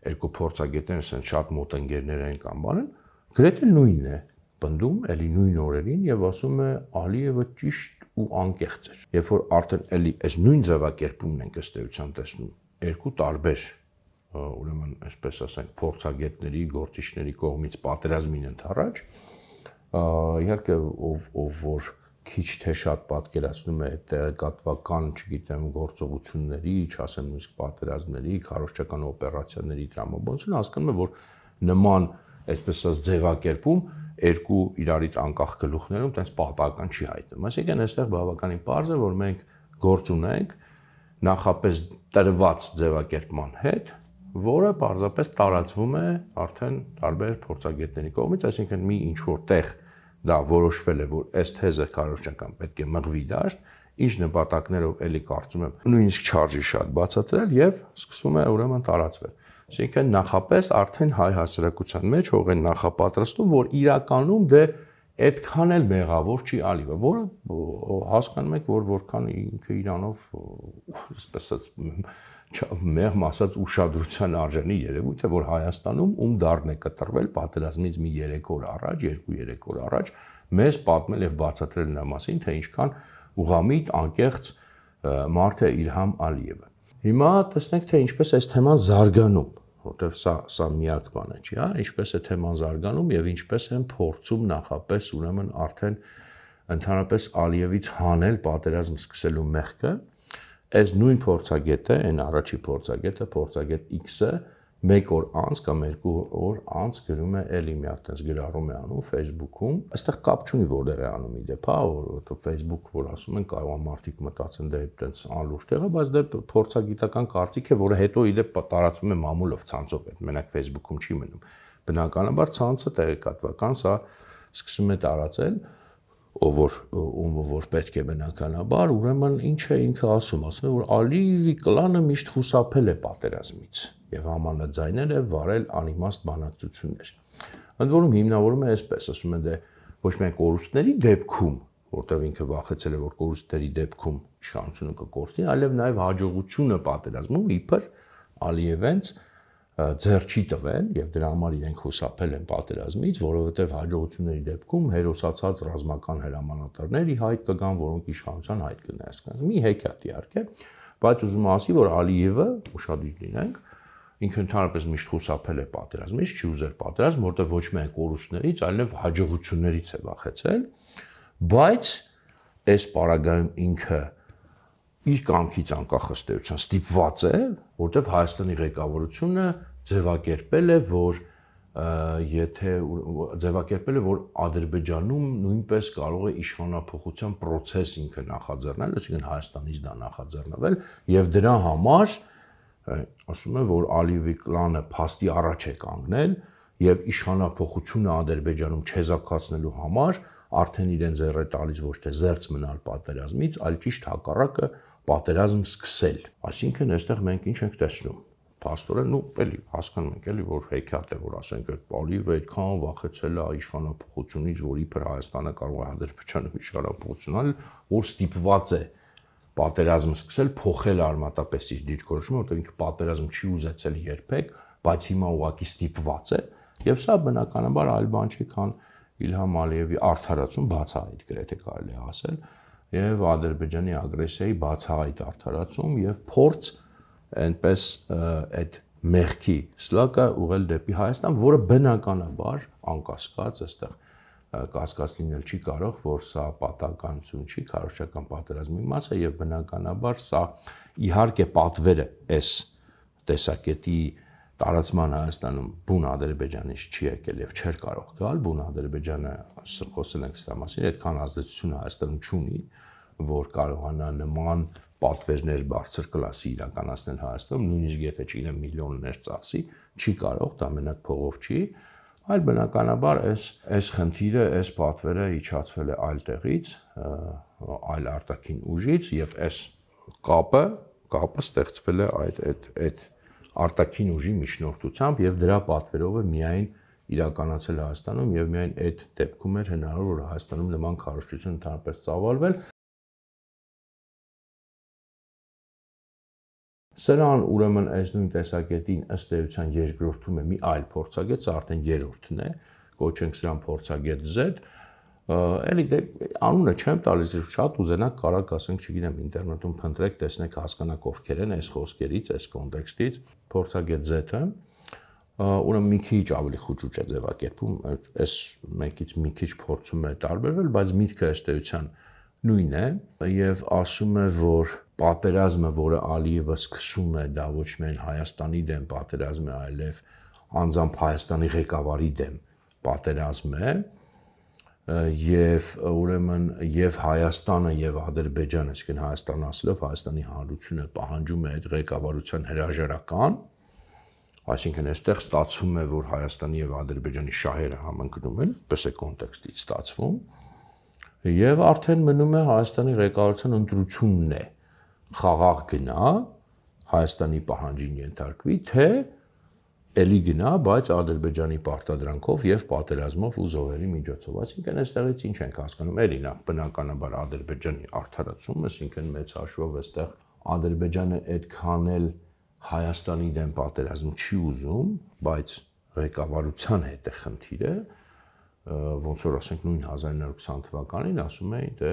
երկու փորձագետները ասեն շատ մոտ ընկերներ են կամ բան, գրեթե նույնն է բնդում, էլի նույն օրերին եւ ասում է Ալիևը ճիշտ ու անկեղծ էր։ Երբ որ արդեն էլի այս նույն ձևակերպումն ենք ըստ էության տեսնում երկու տարբեր ուրեմն այսպես ասենք փորձագետների, գործիչների կողմից պատերազմին ընթառաջ, իհարկե ով որ քիչ թե շատ պատկերացնում է տեղեկատվական, չգիտեմ, գործողությունների, չասեմ նույնիսկ պատերազմների, քարոզչական օպերացիաների տրամաբանությունը, հասկանում է, որ նման այսպես ասած ձևակերպում երկու իրարից անկախ գլուխներում տես պատահական չի հայտնում։ Այսինքն այստեղ բավականին պարզ է, որ մենք գործ ունենք նախապես տրված ձևակերպման հետ, որը պարզապես տարածվում է արդեն տարբեր փորձագետների կողմից, այսինքն մի ինչ-որ տեղ դա որոշվել է, որ այս թեզը քարոզչական պետք է մղվի դաշտ, ինչ նպատակներով էլի կարծում եմ նույնիսկ չարժի շատ բացատրել եւ սկսում է ուրեմն տարածվել։ Այսինքն նախապես արդեն հայ հասարակության մեջ հող են նախապատրաստում, որ իրականում դե այդքան էլ մեղավոր չի Ալիևը, որը հասկանում եք, որ որքան ինքը իրանով ասես մեղմ ասած ուշադրության արժանի երևույթ է, որ Հայաստանում ում դառն է կտրվել պատերազմից մի 3 օր առաջ, 2-3 օր առաջ, մեզ պատմել եւ բացատրել նրա մասին, թե ինչքան ուղղամիտ անկեղծ մարդ է Իլհամ Ալիևը։ Հիմա տեսնենք, թե ինչպես է այս թեման զարգանում, որտեղ սա միակ բան է, չի, հա, ինչպես է թեման զարգանում եւ ինչպես են փորձում նախապես ուրեմն արդեն ընդհանրապես Ալիևից հանել պատերազմ սկսելու մեղքը, այս նույն փորձագետը, այն առաջի փորձագետը, փորձագետ X-ը 1 օր անց կամ 2 օր անց գրում է էլի մի հատ այնպես գրառում է անում Facebook-ում, այստեղ կապ չունի որտեղ է անում իդեպ, հա, որովհետեւ Facebook, որ ասում են կարող է մարդիկ մտածեն դե այդպես անլուրջ տեղ է, բայց դե փորձագիտական կարծիք է, որը հետո իդեպ տարածվում է մամուլով, ցանցով, այդ մենակ Facebook-ում չի մնում։ Բնականաբար ցանցը տեղեկատվական սա սկսում է տարածել, ով որ պետք է բնականաբար, ուրեմն ինչ է ինքը ասում է, որ Ալիևի կլանը միշտ խուսափել է պատերազմից եւ համանաձայնել է վարել անիմաստ բանակցություններ։ Ընդ որում հիմնավորում է այսպես, ասում է դե ոչ միայն կորուստների դեպքում, որտեղ ինքը վախեցել է, որ կորուստների դեպքում իշխանությունը կկորցնի, այլև նաեւ հաջողությունը պատերազմում իբր Ալիևենց ձեռ չի տվել եւ դրա համար իրենք խուսափել են պատերազմից, որովհետեւ հաջողությունների դեպքում հերոսացած ռազմական հրամանատարներ ի հայտ կգան, որոնք իշխանության հայտ կներկայացնեն։ Մի հեքիաթ իհարկե, բայց ուզում ասի, որ Ալիևը ուշադիր լինենք, ինքը ընդհանրապես միշտ խուսափել է պատերազմից, չի ուզել պատերազմ, որտեղ ոչ միայն կորուստներից, այլև հաջողություններից է վախեցել, բայց այս պարագայում ինքը իր կամքից անկախ ըստ էության ստիպված է, որտեղ Հայաստանի ղեկավարությունը ձևակերպել է, որ Ադրբեջանում նույնպես կարող է իշխանափոխության process ինքը նախաձեռնել, այսինքն Հայաստանից դա նախաձեռնվել, եւ դրա համար ասում է, որ Ալիևի կլանը փաստի առաջ է կանգնել եւ իշխանափոխությունը Ադրբեջանում չեզակացնելու համար արդեն իրեն ձեռ է տալիս ոչ թե զերծ մնալ պատերազմից, այլ ճիշտ հակառակը պատերազմ սկսել։ Այսինքն այստեղ մենք ինչ ենք տեսնում։ Փաստորեն, ու էլի հասկանում ենք էլի, որ հեքիաթ է, որ ասենք այդ Ալիևը այդքան վախեցել է իշխանափոխությունից, որ իբր Հայաստանը կարող է Ադրբեջանում իշխանափոխություն անել, որ ստիպված է պատերազմը սկսել, փոխել արմատապես իր դիրքորոշումը, որտեղ ինքը պատերազմ չի ուզեցել երբեք, բայց հիմա ուղղակի ստիպված է, եւ սա բնականաբար այլ բան չի, քան Իլհամ Ալիևի արդարացում բացահայտ գրեթե կարելի է ասել, եւ Ադրբեջանի ագրեսիայի բացահայտ արդարացում եւ փորձ այնպես այդ մեղքի սլակը ուղղել դեպի Հայաստան, որը բնականաբար անկասկած այստեղ կասկած լինել չի կարող, որ սա պատահականություն չի, քարոզչական պատերազմի մաս է եւ բնականաբար սա իհարկե պատվերը այս տեսակետի տարածման Հայաստանում բուն Ադրբեջանից չի եկել եւ չէր կարող գալ, բուն Ադրբեջանը խոսել ենք սրա մասին, այդքան ազդեցություն Հայաստանում չունի, որ կարողանա նման պատվերներ բարձր կլասի իրականացնել Հայաստանում, նույնիսկ եթե չգիտեմ միլիոններ ծախսի, չի կարող, դա մենակ փողով չի, այլ բնականաբար այս խնդիրը, այս պատվերը իջացվել է այլ տեղից, այլ արտաքին ուժից եւ այս կապը ստեղծվել է այդ արտաքին ուժի միջնորդությամբ եւ դրա պատվերով է միայն իրականացել Հայաստանում եւ միայն այդ դեպքում էր հնարավոր որ Հայաստանում նման քարոզչություն ընդհանրապես ծավալվել։ Սրան ուրեմն այս նույն տեսակետին ըստ էության երկրորդում է մի այլ փորձագետ, սա արդեն երրորդն է, կոչենք սրան փորձագետ Z, էլի դե անունը չեմ տալիս, շատ ուզենակ կարակ ասենք, չգիտեմ, ինտերնետում փնտրեք, տեսնեք, հասկանաք ովքեր են այս խոսքերից, այս կոնտեքստից, փորձագետ Z-ը, ուրեմն մի քիչ ավելի խուճուճ է ձևակերպում, այս մեկից մի քիչ փորձում է տարբերվել, բայց միտքը ըստ էության նույնն է եւ ասում է, որ պատերազմը, որը Ալիևը սկսում է, դա ոչ միայն Հայաստանի դեմ պատերազմ է, այլև անձամբ Հայաստանի ղեկավարի դեմ պատերազմ է եւ ուրեմն եւ Հայաստանը եւ Ադրբեջանը, այսինքն Հայաստանը ասելով Հայաստանի Հանրությունը պահանջում է այդ ղեկավարության հրաժարական, այսինքն այստեղ ստացվում է, որ Հայաստանի եւ Ադրբեջանի շահերը համընկնում են, պես է կոնտեքստից ստացվում, եւ արդեն մնում է Հայաստանի ղեկավարության ընտրությունն է խաղաղ գնա, Հայաստանի պահանջին ենթարկվի, թե էլի գնա, բայց Ադրբեջանի պարտադրանքով եւ պատերազմով ու զոհերի միջոցով, այսինքն այստեղից ինչ ենք հասկանում, էլի նախ բնականաբար Ադրբեջանի արդարացում, այսինքն մեծ հաշվով այստեղ Ադրբեջանը այդքան էլ Հայաստանի դեմ պատերազմ չի ուզում, բայց ղեկավարության հետ է խնդիրը, ոնց որ ասենք նույն 1920 թվականին ասում էին, թե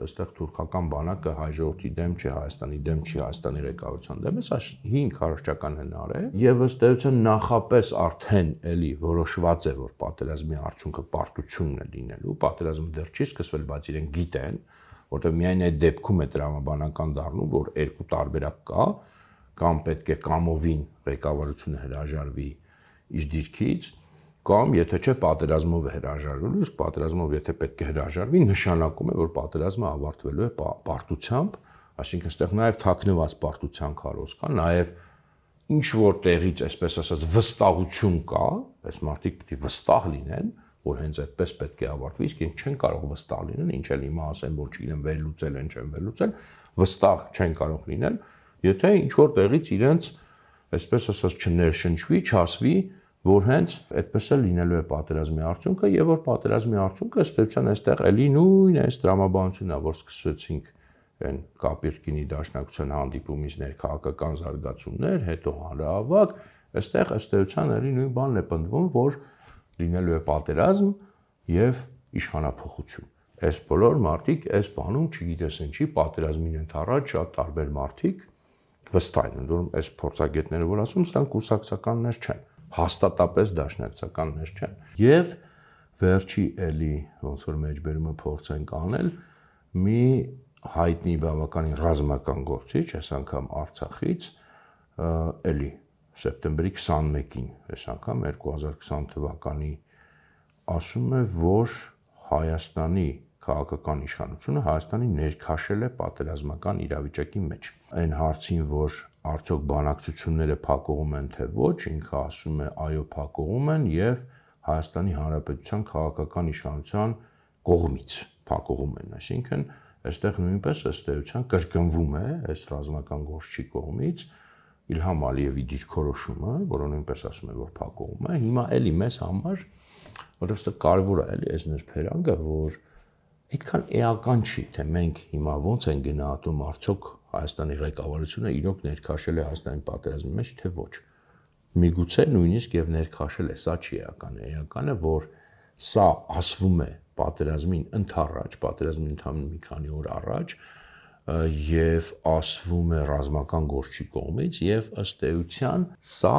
այստեղ թուրքական բանակը հայ ժողովրդի դեմ չէ, Հայաստանի դեմ չի, Հայաստանի ղեկավարության դեմ է, սա հին քարոզչական հնար է, եւ ըստ էության նախապես արդեն էլի որոշված է, որ պատերազմի արդյունքը պարտությունն է լինելու, պատերազմը դեռ չի սկսվել, բայց իրենք գիտեն, որտեղ միայն այդ դեպքում է տրամաբանական դառնում, որ երկու տարբերակ կա, կամ պետք է կամովին ղեկավարությունը հրաժարվի իր դիրքից, կամ եթե չէ պատերազմով է հրաժարվելու, իսկ պատերազմով եթե պետք է հրաժարվի, նշանակում է, որ պատերազմը ավարտվելու է պարտությամբ, այսինքն այստեղ նաև թաքնված պարտության քարոզ կա, նաև ինչ որ տեղից, այսպես ասած, վստահություն կա, այս մարդիկ պետք է վստահ լինեն, որ հենց այդպես պետք է ավարտվի, իսկ իրենք չեն կարող վստահ լինել, ինչ էլ հիմա ասեն, որ չգիտեմ վերլուծել են, չեն վերլուծել, վստահ չեն կարող լինել, եթե ինչ որ տեղից իրենց, այսպես ասած, չներշնչվի, չասվի, որ հենց այդպես է լինելու է պատերազմի արդյունքը եւ որ պատերազմի արդյունքը ըստ էության այստեղ էլի նույն այս դրամաբանությունն է, որ սկսեցինք այն Կապիրկինի դաշնակցության հանդիպումից ներքաղաքական զարգացումներ, հետո հանրահավաք, այստեղ ըստ էության էլի նույն բանն է պնդվում, որ լինելու է պատերազմ եւ իշխանափոխություն։ Այս բոլոր մարդիկ այս բանում չգիտես ինչի պատերազմին ընդառաջ շատ տարբեր մարդիկ վստահ են, որ այս փորձագետները որ ասում, սրանք կուսակցականներ չեն, հաստատապես դաշնակցականներ չեն։ Եվ վերջի էլի ոնց որ մեջբերումը փորձենք անել մի հայտնի բավականին ռազմական գործիչ, այս անգամ Արցախից, էլի սեպտեմբերի 21-ին, այս անգամ 2020 թվականի ասում է, որ Հայաստանի քաղաքական իշխանությունը Հայաստանի ներքաշել է պատերազմական իրավիճակի մեջ։ Այն հարցին, որ արդյոք բանակցությունները փակուղում են թե ոչ, ինքը ասում է այո փակուղում են եւ Հայաստանի Հանրապետության քաղաքական իշխանության կողմից փակուղում են, այսինքն այստեղ նույնպես ըստ էության կրկնվում է այս ռազմական գործչի կողմից Իլհամ Ալիևի դիրքորոշումը, որը նույնպես ասում է, որ փակուղում է, հիմա էլի մեզ համար, որովհետեւ սա կարևոր է էլի այս ներփերանգը, որ այդքան էական չի, թե մենք հիմա ոնց են գնահատում արդյոք Հայաստանի ղեկավարությունը իրոք ներքաշել է Հայաստանի պատերազմի մեջ, թե ոչ։ Միգուցե նույնիսկ եւ ներքաշել է, սա չի էական, էական է, որ սա ասվում է պատերազմին ընդառաջ, պատերազմին ընդամենը մի քանի օր առաջ, եւ ասվում է ռազմական գործչի կողմից եւ ըստ էության սա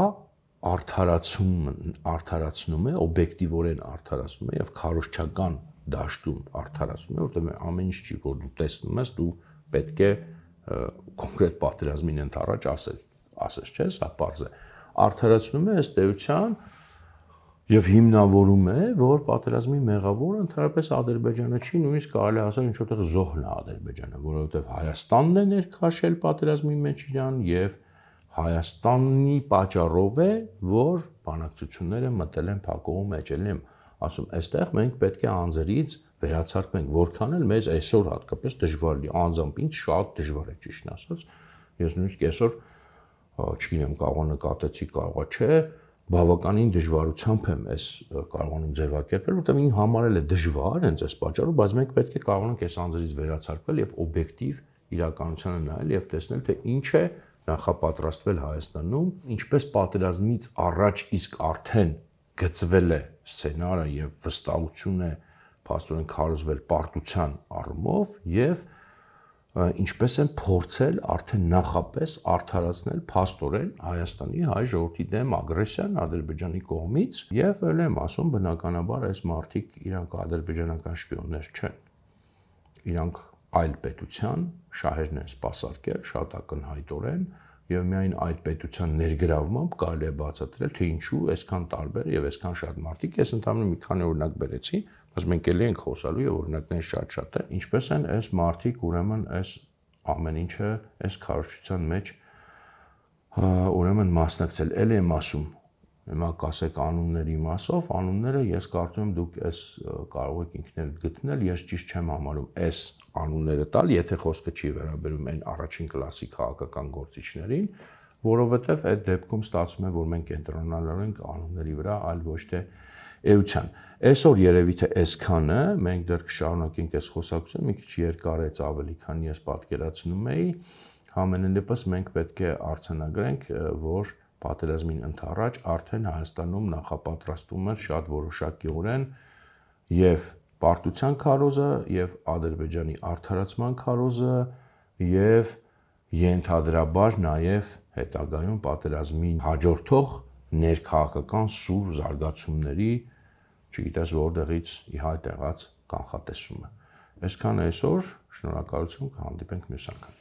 արդարացնում է, օբյեկտիվորեն արդարացնում է եւ քարոզչական դաշտում արդարացնում է, որտեղ ամեն ինչ չի, որ դու տեսնում ես, դու պետք է կոնկրետ պատերազմին ընդառաջ ասես, չէ՞, սա պարզ է։ Արդարացնում է ըստ էության եւ հիմնավորում է, որ պատերազմի մեղավորը ընդհանրապես Ադրբեջանը չի, նույնիսկ կարելի ասել ինչ որտեղ զոհն է Ադրբեջանը, որովհետեւ Հայաստանն է ներքաշել պատերազմի մեջ իրան եւ Հայաստանի պատճառով է, որ բանակցությունները մտել են փակուղու մեջ, ելի եմ ասում, այստեղ մենք պետք է անձերից վերացարկվենք, որքան էլ մեզ այսօր հատկապես դժվար է, անձամբ ինձ շատ դժվար է ճիշտն ասած, ես նույնիսկ այսօր չգիտեմ, կարող նկատեցի, կարողա չէ, բավականին դժվարությամբ եմ այս կարողանում ձևակերպել, որտեղ ինձ համարել է դժվար հենց այս պատճառով, բայց մենք պետք է կարողանանք այս անձրից վերացարկվել եւ օբյեկտիվ իրականությանը նայել եւ տեսնել, թե ինչ է նախապատրաստվել Հայաստանում, ինչպես պատերազմից առաջ իսկ արդեն գծվել է սցենարը եւ վստահություն է փաստորեն քարոզվել պարտության առումով եւ ինչպես են փորձել արդեն նախապես արդարացնել փաստորեն Հայաստանի հայ ժողովրդի դեմ ագրեսիան Ադրբեջանի կողմից եւ ել եմ ասում բնականաբար այս մարդիկ իրանք ադրբեջանական շպիոններ չեն, իրանք այլ պետության շահերն են սպասարկել շատ ակնհայտորեն եւ միայն այդ պետության ներգրավմամբ կարելի է բացատրել թե ինչու այսքան տարբեր եւ այսքան շատ մարդիկ ես ընդհանրապես մի քանի օրինակ բերեցի, բայց մենք էլի ենք խոսալու եւ օրինակներ շատ է, ինչպես են այս մարդիկ ուրեմն այս ամեն ինչը այս քարոզչության մեջ ուրեմն մասնակցել, էլի եմ ասում հիմա կասեք անունների մասով, անունները ես կարծում եմ դուք այս կարող եք ինքներդ գտնել, ես ճիշտ չեմ համարում այս անունները տալ, եթե խոսքը չի վերաբերում այն առաջին կլասի քաղաքական գործիչներին, որովհետև այդ դեպքում ստացվում է, որ մենք կենտրոնանալու ենք անունների վրա, այլ ոչ թե էության։ Այսօր երևի թե այսքանը, մենք դեռ կշարունակենք այս խոսակցությունը, մի քիչ երկար է, ավելի քան ես պատկերացնում էի, ամենայն դեպս մենք պետք է արձանագրենք, որ պատերազմին ընդառաջ արդեն Հայաստանում նախապատրաստվում էր շատ որոշակիորեն եւ պարտության քարոզը եւ Ադրբեջանի արդարացման քարոզը եւ ենթադրաբար նաեւ հետագայում պատերազմին հաջորդող ներքաղաքական սուր զարգացումների, չգիտես որտեղից ի հայտ եղած կանխատեսումը։ Այսքան այսօր, շնորհակալություն, կհանդիպենք մյուս անգամ։